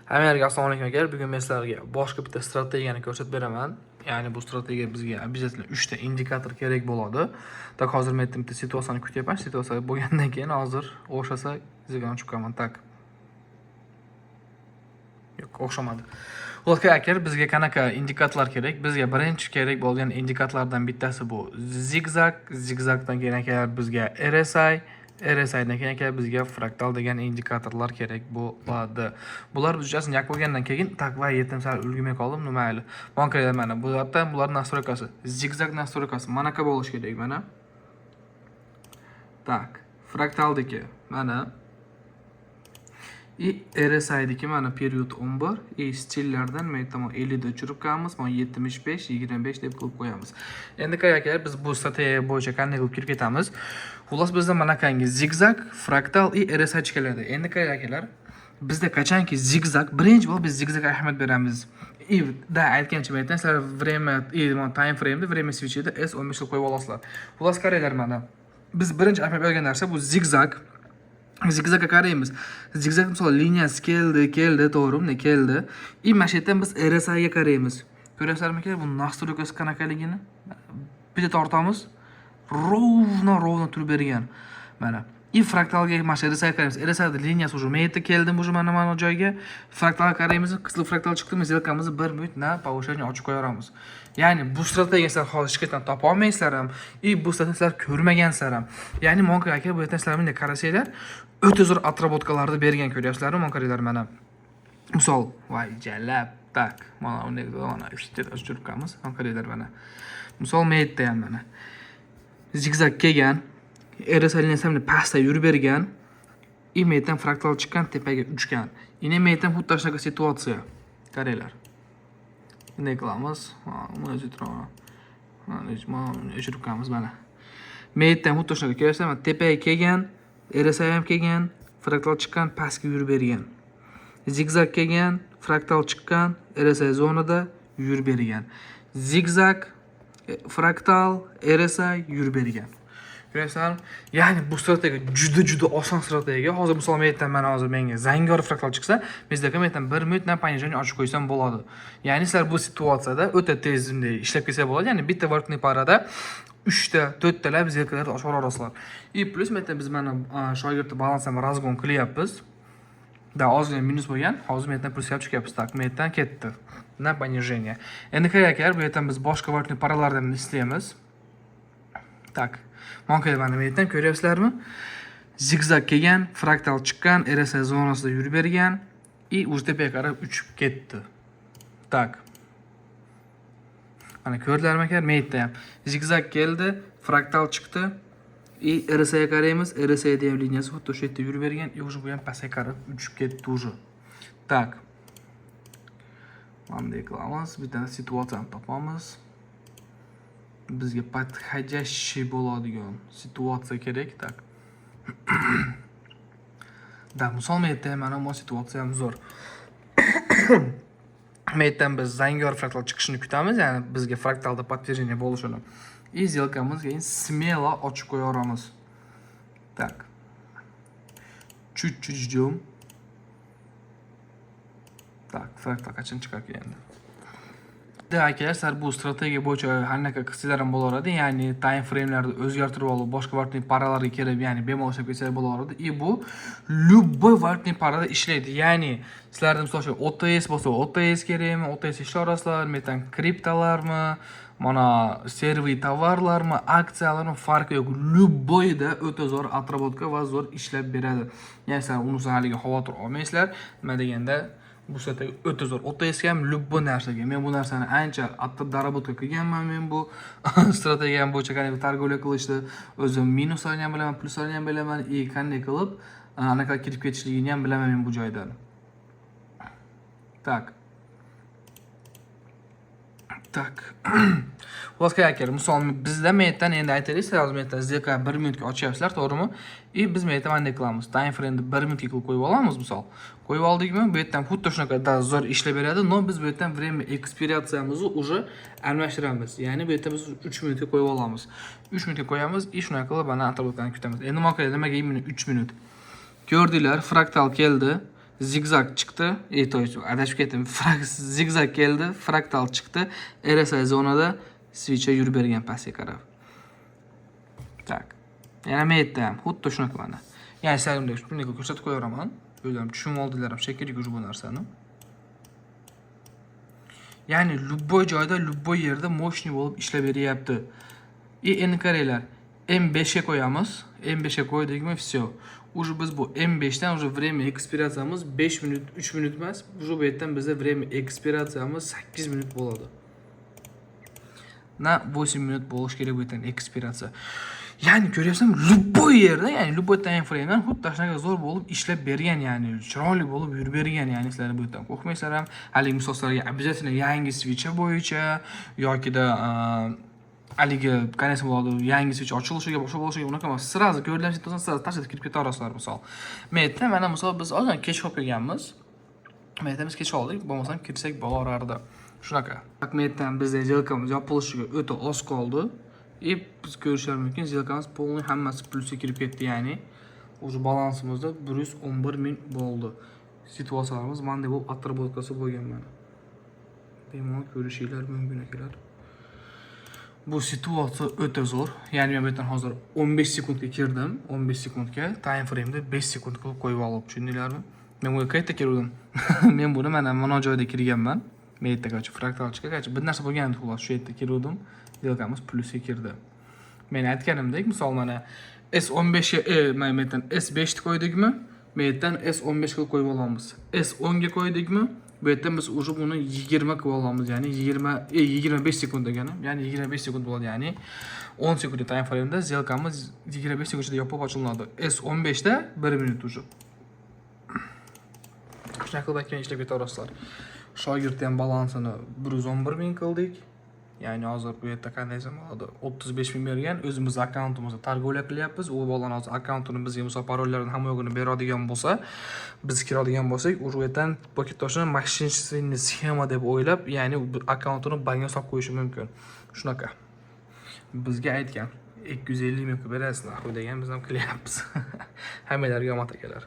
Hammalarga assalomu alaykum aka. Bugun men sizlarga boshqa bitta strategiyani ko'rsatib beraman. Ya'ni bu strategiya bizga обязательно 3 ta indikator kerak bo'ladi. Tak hozir men bitta situatsiyani kutyapman. Situatsiya bo'lgandan keyin hozir o'xshasa sizga chiqaman. Tak. Yo'q, o'xshamadi. Xullas aka, bizga qanaqa indikatorlar kerak? Bizga birinchi kerak bo'lgan indikatorlardan bittasi bu zigzag. Zigzagdan keyin aka bizga RSI. RSI'dan keyin aka bizga fraktal degan indikatorlar kerak bo'ladi. Bular uchasini yak bo'lgandan keyin takva yetim sal ulgurmay qoldim, nima mayli. Konkretman mana bu yerda bular nastroykasi, zigzag nastroykasi manaqa bo'lishi kerak mana. Tak, fraktaldagi mana RSI'dagi mana period 11, stillardan men tamom 50 da o'chirib qo'yamiz, mana 75, 25 deb qo'yib qo'yamiz. Endi aka, biz bu strategiya bo'yicha qanday qilib kirib ketamiz? Xullas bizda mana qangi zigzag, fraktal RSI chiqadi. Endi akalar, bizda qachonki zigzag, birinchi bo'lib biz zigzagga ahamiyat beramiz. Da aytgancha men sizlar время time frame'da время switch'ida S15 qilib qo'yib olasizlar. Xullas qaranglar mana. Biz birinchi ahamiyat bergan narsa bu zigzag. Zigzagga qaraymiz. Zigzag misol liniyasi keldi, to'g'rimi? Keldi. Mana shu yerdan biz RSI ga qaraymiz. Ko'rasizlarmi aka, bu nastroykasi qanaqaligini? Bitta tortamiz. Ровно turib bergan. Mana. Fraktalga mana shu RSI qaraymiz. RSI liniyasi уже meyda keldi, уже mana joyga. Fraktalga qaraymiz. Qizil fraktal chiqdimi, zelkamizni 1 minut na повышение ochib qo'yamiz. Ya'ni bu strategiyani hozir hech qachon topa olmaysizlar ham, bu strategiyalar ko'rmagansizlar ham. Ya'ni Monka aka bu yerdan sizlar bunday qarasanglar, o'ta zo'r atrobotkalarni bergan ko'ryapsizlarmi Monkalar mana. Misol, voy jalab, tak, mana unday mana ishtirib qolamiz Monkalar mana. Misol meyda ham mana. Zigzag kelgan, RSI liniyasi pastda yurib bergan, meydan fraktal chiqqan, tepaga uchgan. Yine meydan xuddi shunaqa situatsiya. Qaranglar. Bunday qilamiz. Mana o'chirib qo'yamiz mana. Meydan xuddi shunaqa ko'rasizlarmi? Tepaga kelgan, RSI ham kelgan, fraktal chiqqan, pastga yurib bergan. Zigzag kelgan, fraktal chiqqan, RSI zonada yurib bergan. Zigzag, fraktal, RSI yurib bergan. Ko'rasizlarmi? Ya'ni bu strategiya juda oson strategiya. Hozir misol mendan mana hozir menga zangor fraktal chiqsa, bizda mendan 1 minutdan panjani ochib qo'ysam bo'ladi. Ya'ni sizlar bu situatsiyada o'ta tez bunday ishlab kelsa bo'ladi. Ya'ni bitta vartni parada 3 ta, 4 talab zelkalarni ochib olasizlar. Plus mendan biz mana shogirdni balansini razgon qilyapmiz. Da ozgina minus bo'lgan, hozir mendan plus olib chiqyapmiz. Tak, mendan ketdi. Na понижение. Endi aka, bu yerdan biz boshqa vartni paralardan istaymiz. Tak. Monka mana mendan ko'ryapsizlarmi? Zigzag kelgan, fraktal chiqqan, RSI zonasida yurib bergan, o'z tepaga qarab uchib ketdi. Tak. Mana ko'rdinglarmi aka? Mendan ham zigzag keldi, fraktal chiqdi. RSI ga qaraymiz, RSI ham liniyasi xuddi o'sha yerda yurib bergan, уже bu ham pastga qarab uchib ketdi уже. Tak. Bunday qilamiz, bitta situatsiyani topamiz. Bizga подходящий bo'ladigan situatsiya kerak, tak. Da, misol mendan mana bu situatsiya ham zo'r. Mendan biz zangor fraktal chiqishini kutamiz, ya'ni bizga fraktalda подтверждение bo'lishini. Zelkamizga keyin smelo ochib qo'yamiz. Tak. Чуть-чуть ждем. Так, fraktal qachon chiqar endi? Aka, bu strategiya bo'yicha qanaqa qilsanglar ham bo'laveradi. Ya'ni time frame'larni o'zgartirib olib, boshqa vartning paralarga kelib, ya'ni bemalol ishlab ketsalar bo'laveradi. Bu любой vartning parada ishlaydi. Ya'ni sizlarning misol uchun OTS bo'lsa, OTS kerakmi? OTS ishlayapsizlar, metan kriptolarmi, mana servis tovarlarmi, aksiyalarmi farqi yo'q. Любойda o'ta zo'r atrobotka va zo'r ishlab beradi. Ya'ni sizlar unisidan haliga xavotir olmaysizlar. Nima deganda bu strategiya o'ta zo'r. OTS ham любой narsaga. Men bu narsani ancha darabotka qilganman. Men bu strategiya bo'yicha qanday targovlik qilishni o'zim minuslarni ham bilaman, pluslarni ham bilaman, qanday qilib anaqa kirib ketishligini ham bilaman men bu joydan. Tak. Tak. Xullas aka, misol bizda mendan endi aytaylik, sizlar hozir mendan zelka 1 minutga ochyapsizlar, to'g'rimi? Biz mendan qanday qilamiz? Time frame'ni 1 minutga qilib qo'yib olamiz, misol. Qo'yib oldikmi? Bu yerdan xuddi shunaqa zo'r ishlab beradi, но biz bu yerdan время ekspiratsiyamizni уже almashtiramiz. Ya'ni bu yerdan biz 3 minutga qo'yib olamiz. 3 minutga qo'yamiz, shunaqa qilib mana atrofdan kutamiz. Endi nimaga 3 minut? Ko'rdinglar, fraktal keldi. zigzag chiqdi. To есть adashib ketdim. Zigzag keldi, fraktal chiqdi. RSI zonada switcher yurib bergan pastga qarab. Tak. Yana men ham xuddi shunaqa mana. Ya'ni sizlarga shunday ko'rsatib qo'yaraman. O'zim tushunib oldilarim shekilli bu narsani. Ya'ni любой joyda, любой yerda moshni bo'lib ishlab beryapti. Endi qaranglar, M5 ga qo'yamiz. M5 ga qo'ydikmi, все. Уже biz bu M5 dan уже время ekspiratsiyamiz 5 minut, 3 minut emas. Уже bu yerdan bizda время ekspiratsiyamiz 8 minut bo'ladi. Na 8 minut bo'lish kerak bu yerdan ekspiratsiya. Ya'ni ko'ryapsizmi, любой yerda, ya'ni любой time frame'dan xuddi shunaqa zo'r bo'lib ishlab bergan, ya'ni chiroyli bo'lib yurib bergan, ya'ni sizlar bu yerdan qo'rqmaysizlar ham. Haligi misollarga обязательно yangi switcher bo'yicha yokida haligi qanday bo'ladi, yangi switch ochilishiga, boshqa bo'lishiga unaqa emas. Sразу ko'rgansiz, sразу tashlab kirib ketaverasizlar misol. Men aytdim, mana misol biz ozgina kech olib kelganmiz. Men aytamiz kech oldik, bo'lmasam kirsak bo'lardi. Shunaqa. Men aytdim, bizda zelkamiz yopilishiga o'ta oz qoldi. Biz ko'rishlar mumkin, zelkamiz полный hammasi plusga kirib ketdi, ya'ni o'sha balansimizda 111 ming bo'ldi. Situatsiyalarimiz mana deb atrobodkasi bo'lgan mana. Bemalol ko'rishinglar mumkin akalar. Bu situatsiya o'ta zo'r. Ya'ni men bu yerdan hozir 15 sekundga kirdim. 15 sekundga time frame'da 5 sekund qilib qo'yib olib, tushundinglarmi? Men bunga qayerda kirdim? Men buni mana joyda kirganman. Men yerda fraktalchika, bir narsa bo'lgan edi, xolos shu yerda kirdim. Zelkamiz plusga kirdi. Men aytganimdek, misol mana S15 ga men yerdan S5 ni qo'ydikmi? Men yerdan S15 qilib qo'yib olamiz. S10 ga qo'ydikmi? Bu yerdan biz уже buni 20 qilib olamiz, ya'ni 25 sekund degani, ya'ni 25 sekund bo'ladi, ya'ni 10 sekund time frame'da zelkamiz 25 sekundda yopib ochilinadi. S15 da 1 minut уже. Shunaqa qilib keyin ishlab ketaverasizlar. Shogirdni ham balansini 111 ming qildik. Ya'ni hozir bu yerda qanday bo'ladi? 35 ming bergan, o'zimiz akkauntimizda targovlar qilyapmiz. U bolani hozir akkauntini bizga misol parollarni hamma yo'g'ini beradigan bo'lsa, biz kiradigan bo'lsak, u yerdan paketdoshni mashinchining sxema deb o'ylab, ya'ni akkauntini bankga solib qo'yishi mumkin. Shunaqa. Bizga aytgan 250 ming berasizlar, degan biz ham qilyapmiz. Hammalarga omad akalar.